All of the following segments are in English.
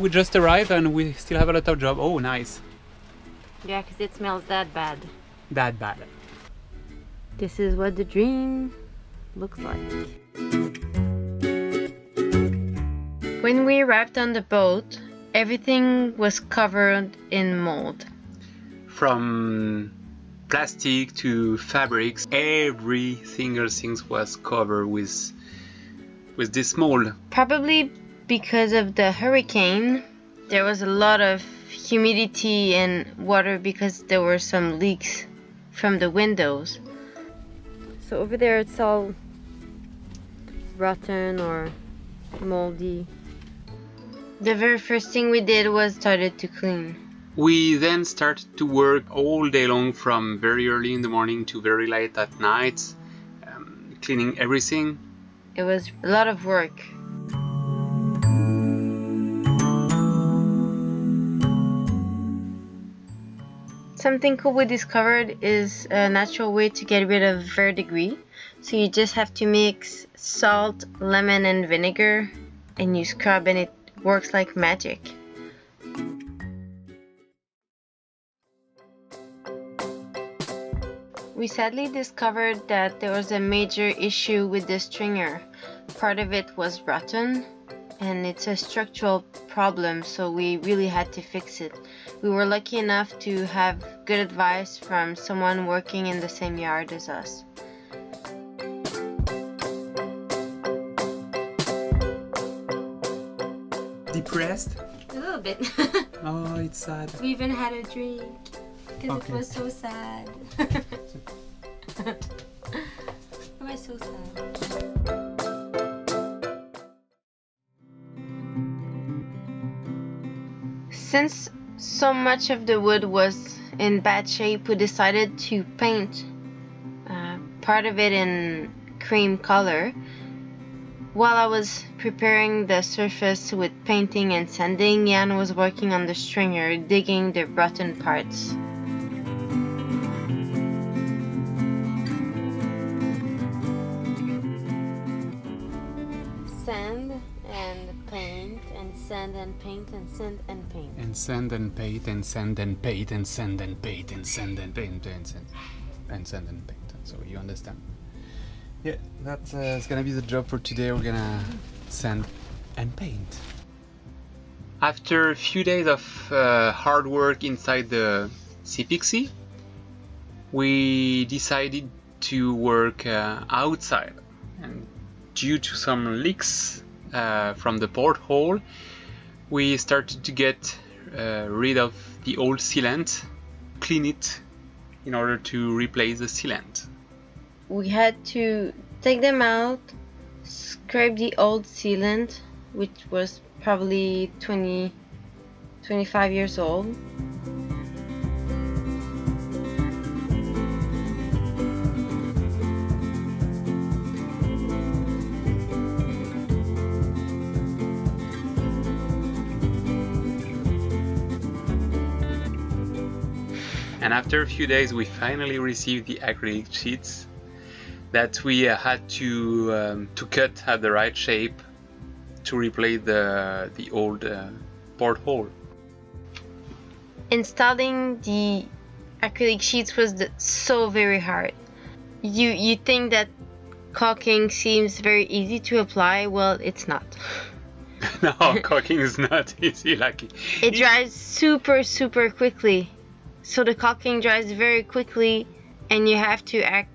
We just arrived and we still have a lot of job. Oh, nice. Yeah, because it smells that bad. That bad. This is what the dream looks like. When we arrived on the boat, everything was covered in mold. From plastic to fabrics, every single thing was covered with this mold. Probably because of the hurricane, there was a lot of humidity and water because there were some leaks from the windows. So over there it's all rotten or moldy. The very first thing we did was started to clean. We then started to work all day long from very early in the morning to very late at night, cleaning everything. It was a lot of work. Something cool we discovered is a natural way to get rid of verdigris. So you just have to mix salt, lemon and vinegar and you scrub and it works like magic. We sadly discovered that there was a major issue with the stringer. Part of it was rotten and it's a structural problem, so we really had to fix it. We were lucky enough to have good advice from someone working in the same yard as us. Depressed? A little bit. Oh, it's sad. We even had a drink because Okay. it was so sad. It was so sad. Since so much of the wood was in bad shape, we decided to paint part of it in cream color. While I was preparing the surface with painting and sanding, Jan was working on the stringer, digging the rotten parts. Sand and paint and sand and paint and sand and paint. And sand and paint and sand and paint and sand and paint and sand and paint and sand and paint. So you understand? Yeah, that's gonna be the job for today. We're gonna sand and paint. After a few days of hard work inside the Seapixie, we decided to work outside. And due to some leaks from the porthole, we started to get rid of the old sealant, clean it in order to replace the sealant. We had to take them out, scrape the old sealant, which was probably 25 years old. And after a few days, we finally received the acrylic sheets that we had to cut at the right shape to replace the old porthole. Installing the acrylic sheets was so very hard. You think that caulking seems very easy to apply. Well, it's not. No, caulking is not easy. It dries super quickly. So the caulking dries very quickly and you have to act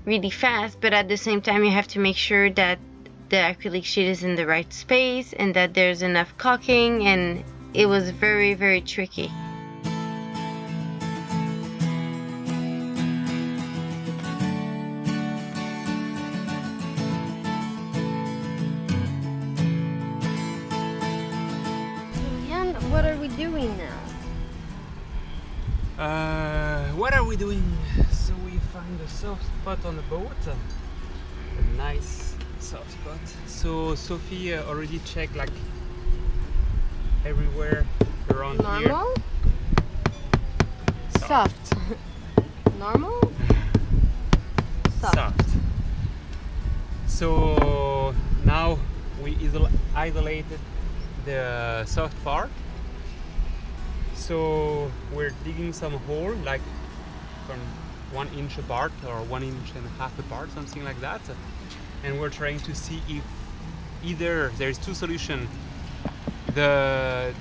really fast, but at the same time you have to make sure that the acrylic sheet is in the right space and that there's enough caulking, and it was very tricky. Jan, what are we doing now? What are we doing? So we find a soft spot on the boat, a nice soft spot. So Sophie already checked everywhere around here. Normal? Soft. Normal? Soft. So now we isolated the soft part. So we're digging some hole like from 1 inch apart or 1.5 inches apart, something like that. And we're trying to see if either there's two solutions. The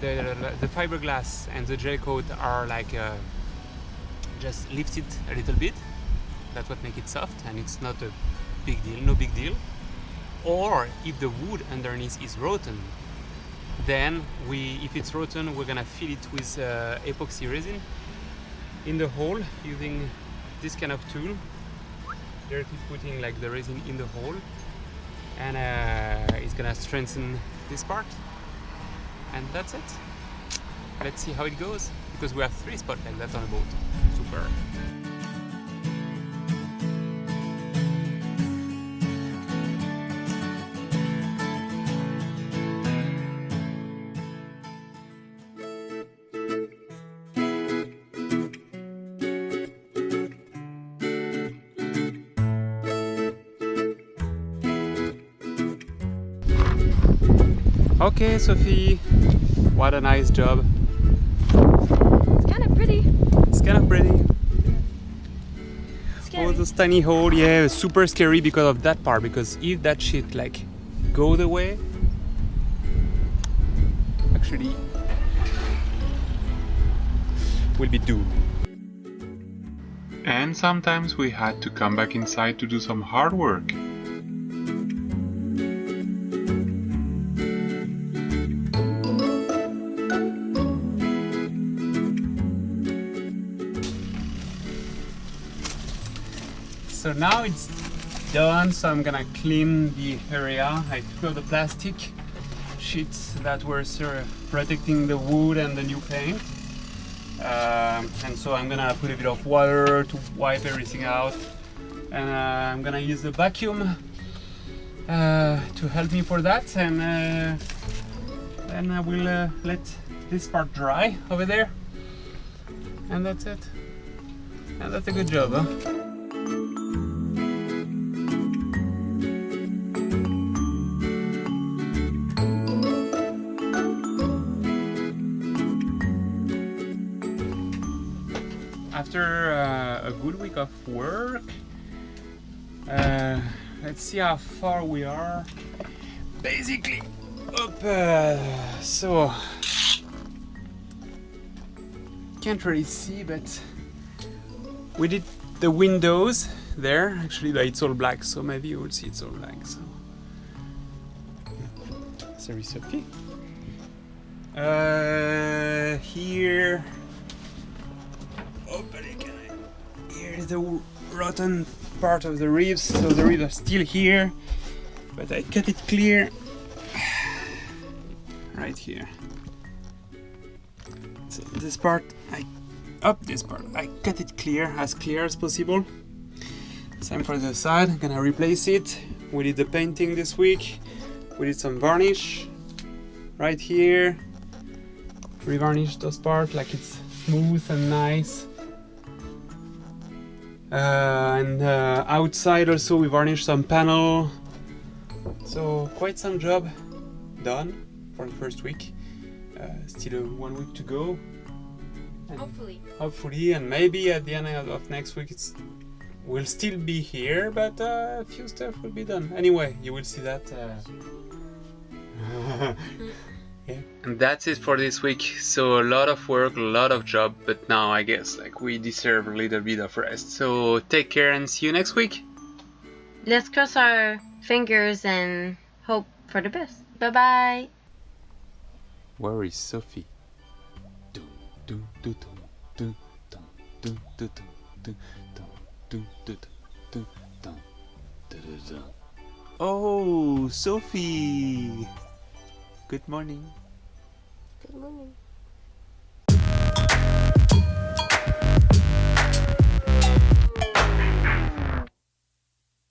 fiberglass and the gel coat are like just lifted a little bit. That's what makes it soft, and it's not a big deal, no big deal. Or if the wood underneath is rotten, then if it's rotten, we're gonna fill it with epoxy resin in the hole using this kind of tool. Directly putting like the resin in the hole, and it's gonna strengthen this part. And that's it. Let's see how it goes, because we have 3 spots like that on a boat. Super. Okay, Sophie, what a nice job. It's kind of pretty. It's kind of pretty. Scary. Oh, those tiny holes, yeah, super scary because of that part, because if that shit like go the way, actually will be doomed. And sometimes we had to come back inside to do some hard work. So now it's done, so I'm gonna clean the area. I took out the plastic sheets that were protecting the wood and the new paint. And so I'm gonna put a bit of water to wipe everything out. And I'm gonna use the vacuum to help me for that. And then I will let this part dry over there. And that's it. And that's a good job, huh? After a good week of work, let's see how far we are. Basically up, so can't really see, but we did the windows there. Actually, it's all black, so maybe you will see it's all black. So sorry, Sophie. Here. Here's the rotten part of the ribs, so the ribs are still here, but I cut it clear right here. So this part, this part, I cut it clear as possible. Same for the side. I'm gonna replace it. We did the painting this week. We did some varnish right here. Revarnish those parts like it's smooth and nice. And outside also we varnished some panel. So quite some job done for the first week. Still 1 week to go. And hopefully, and maybe at the end of next week we'll still be here, but a few stuff will be done. Anyway, you will see that. Yeah. And that's it for this week. So a lot of work, a lot of job, but now I guess like we deserve a little bit of rest. So take care and see you next week. Let's cross our fingers and hope for the best. Bye bye. Where is Sophie? Oh, Sophie! Good morning. Good morning.